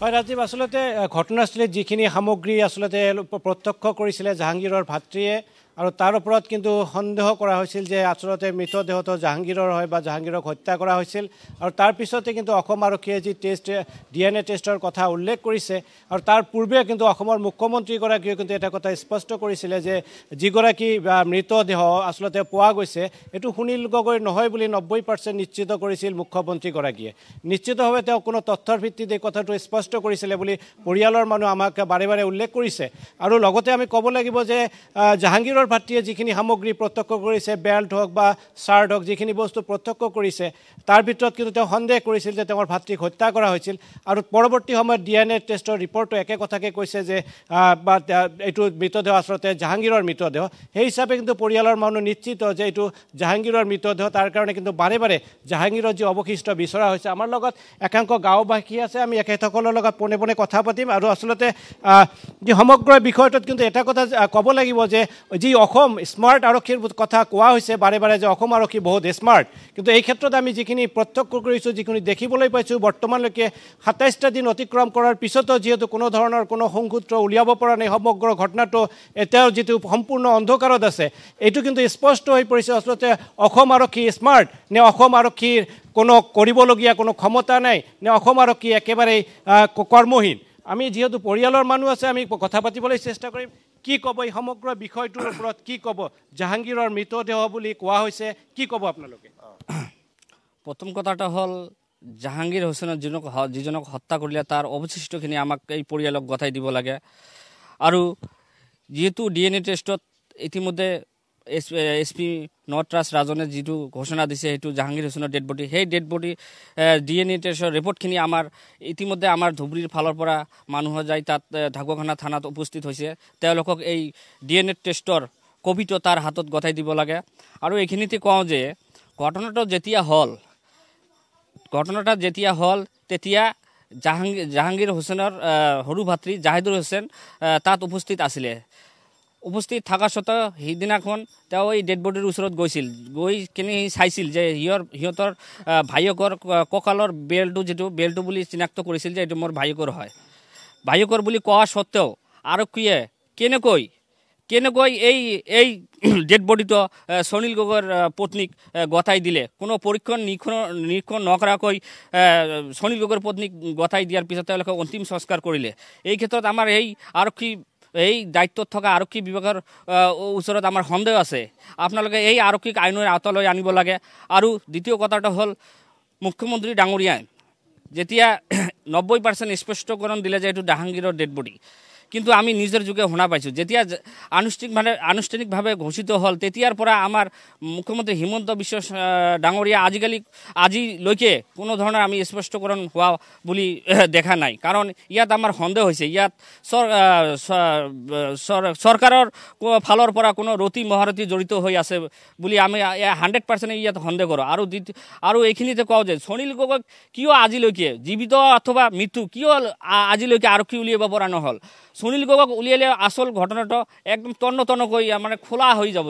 হয় ৰাজীৱ আচলতে ঘটনাস্থলীত যিখিনি সামগ্ৰী আচলতে প্ৰত্যক্ষ কৰিছিলে জাহাংগীৰৰ ভাতৃয়ে আৰু তাৰ ওপৰত কিন্তু সন্দেহ কৰা হৈছিল যে আচলতে মৃতদেহটো জাহাংগীৰৰ হয় বা জাহাংগীৰক হত্যা কৰা হৈছিল আৰু তাৰ পিছতে কিন্তু অসম আৰক্ষীয়ে যি টেষ্ট DNA টেষ্টৰ কথা উল্লেখ কৰিছে আৰু তাৰ পূৰ্বে কিন্তু অসমৰ মুখ্যমন্ত্ৰীগৰাকীয়ে কিন্তু এটা কথা স্পষ্ট কৰিছিলে যে যিগৰাকী মৃতদেহ আচলতে পোৱা গৈছে এইটো সুনীল গগৈ নহয় বুলি 90% নিশ্চিত কৰিছিল মুখ্যমন্ত্ৰীগৰাকীয়ে নিশ্চিতভাৱে তেওঁ কোনো তথ্যৰ ভিত্তিত এই কথাটো স্পষ্ট কৰিছিলে বুলি পৰিয়ালৰ মানুহ আমাক বাৰে বাৰে উল্লেখ কৰিছে আৰু লগতে আমি ক'ব লাগিব যে জাহাংগীৰৰ ভাতৃয়ে যিখিনি সামগ্ৰী প্ৰত্যক্ষ কৰিছে বেল্ট হওক বা চাৰ্ট হওক যিখিনি বস্তু প্ৰত্যক্ষ কৰিছে তাৰ ভিতৰত কিন্তু তেওঁ সন্দেহ কৰিছিল যে তেওঁৰ ভাতৃক হত্যা কৰা হৈছিল আৰু পৰৱৰ্তী সময়ত DNA টেষ্টৰ ৰিপৰ্টটো একে কথাকে কৈছে যে বা এইটো মৃতদেহ আচলতে জাহাংগীৰৰ মৃতদেহ সেই হিচাপে কিন্তু পৰিয়ালৰ মানুহ নিশ্চিত যে এইটো জাহাংগীৰৰ মৃতদেহ তাৰ কাৰণে কিন্তু বাৰে বাৰে জাহাংগীৰৰ যি অৱশিষ্ট বিচৰা হৈছে আমাৰ লগত একাংশ গাঁওবাসী আছে আমি এখেতসকলৰ লগত পোনে পোনে কথা পাতিম আৰু আচলতে যি সমগ্ৰ বিষয়টোত কিন্তু এটা কথা ক'ব লাগিব যে যি অসম স্মাৰ্ট আৰক্ষীৰ কথা কোৱা হৈছে বাৰে বাৰে যে অসম আৰক্ষী বহুত স্মাৰ্ট কিন্তু এই ক্ষেত্ৰত আমি যিখিনি প্ৰত্যক্ষ কৰিছোঁ যিখিনি দেখিবলৈ পাইছোঁ বৰ্তমানলৈকে 27টা দিন অতিক্ৰম কৰাৰ পিছতো যিহেতু কোনো ধৰণৰ কোনো সংসূত্ৰ উলিয়াব পৰা নাই সমগ্ৰ ঘটনাটো এতিয়াও যিটো সম্পূৰ্ণ অন্ধকাৰত আছে এইটো কিন্তু স্পষ্ট হৈ পৰিছে আচলতে অসম আৰক্ষী স্মাৰ্ট নে অসম আৰক্ষীৰ কোনো কৰিবলগীয়া কোনো ক্ষমতা নাই নে অসম আৰক্ষী একেবাৰেই কৰ্মহীন আমি যেহেতু পৰিয়ালৰ মানুহ আছে আমি কথা পাতিবলৈ চেষ্টা কৰিম কি ক'ব এই সমগ্ৰ বিষয়টোৰ ওপৰত কি ক'ব জাহাংগীৰৰ মৃতদেহ বুলি কোৱা হৈছে কি ক'ব আপোনালোকে প্ৰথম কথাটা হ'ল জাহাংগীৰ হোসেনৰ যিজনক হত্যা কৰিলে তাৰ অৱশিষ্টখিনি আমাক এই পৰিয়ালক গতাই দিব লাগে আৰু যেহেতু DNA টেষ্টত ইতিমধ্যে SP নটৰাজ ৰাজনে যিটো ঘোষণা দিছে সেইটো জাহাংগীৰ হোসেনৰ ডেড বডি সেই ডেড বডি DNA টেষ্টৰ ৰিপৰ্টখিনি আমাৰ ইতিমধ্যে আমাৰ ধুবুৰীৰ ফালৰ পৰা মানুহ যায় তাত ঢাকুৱাখানা থানাত উপস্থিত হৈছে তেওঁলোকক এই DNA টেষ্টৰ কপিটো তাৰ হাতত গতাই দিব লাগে আৰু এইখিনিতে কওঁ যে ঘটনাটা যেতিয়া হ'ল তেতিয়া জাহাংগীৰ হোসেনৰ সৰু ভাতৃ জাহিদুল হোসেন তাত উপস্থিত আছিলে উপস্থিত থকা স্বত্তেও সেইদিনাখন তেওঁ এই ডেড বডিৰ ওচৰত গৈ কিনে চাইছিল যে সিহঁতৰ ভাইয়েকৰ কঁকালৰ বেল্টটো বুলি চিনাক্ত কৰিছিল যে এইটো মোৰ ভাইয়েকৰ হয় ভাইয়েকৰ বুলি কোৱা স্বত্তেও আৰক্ষীয়ে কেনেকৈ এই ডেড বডিটো সুনীল গগৈৰ পত্নীক গতাই দিলে কোনো পৰীক্ষণ নিৰীক্ষণ নকৰাকৈ সুনীল গগৈৰ পত্নীক গতাই দিয়াৰ পিছত তেওঁলোকে অন্তিম সংস্কাৰ কৰিলে এই ক্ষেত্ৰত আমাৰ এই দায়িত্বত থকা আৰক্ষী বিভাগৰ ওচৰত আমাৰ সন্দেহ আছে আপোনালোকে এই আৰক্ষীক আইনৰ আওতালৈ আনিব লাগে আৰু দ্বিতীয় কথাটো হ'ল মুখ্যমন্ত্ৰী ডাঙৰীয়াই যেতিয়া 90% স্পষ্টকৰণ দিলে যে এইটো জাহাংগীৰৰ ডেড বডি কিন্তু আমি নিজৰ যোগে শুনা পাইছোঁ যেতিয়া আনুষ্ঠানিকভাৱে ঘোষিত হ'ল তেতিয়াৰ পৰা আমাৰ মুখ্যমন্ত্ৰী হিমন্ত বিশ্ব ডাঙৰীয়া আজিলৈকে কোনো ধৰণৰ আমি স্পষ্টকৰণ হোৱা বুলি দেখা নাই কাৰণ ইয়াত আমাৰ সন্দেহ হৈছে ইয়াত চৰকাৰৰ ফালৰ পৰা কোনো ৰতি মহাৰথী জড়িত হৈ আছে বুলি আমি 100% ইয়াত সন্দেহ কৰোঁ আৰু এইখিনিতে কওঁ যে সুনীল গগৈক কিয় আজিলৈকে জীৱিত অথবা মৃত্যু কিয় আজিলৈকে আৰক্ষী উলিয়াব পৰা নহ'ল সুনীল গগৈক উলিয়ালে আচল ঘটনাটো একদম তন্নতন্নকৈ মানে খোলা হৈ যাব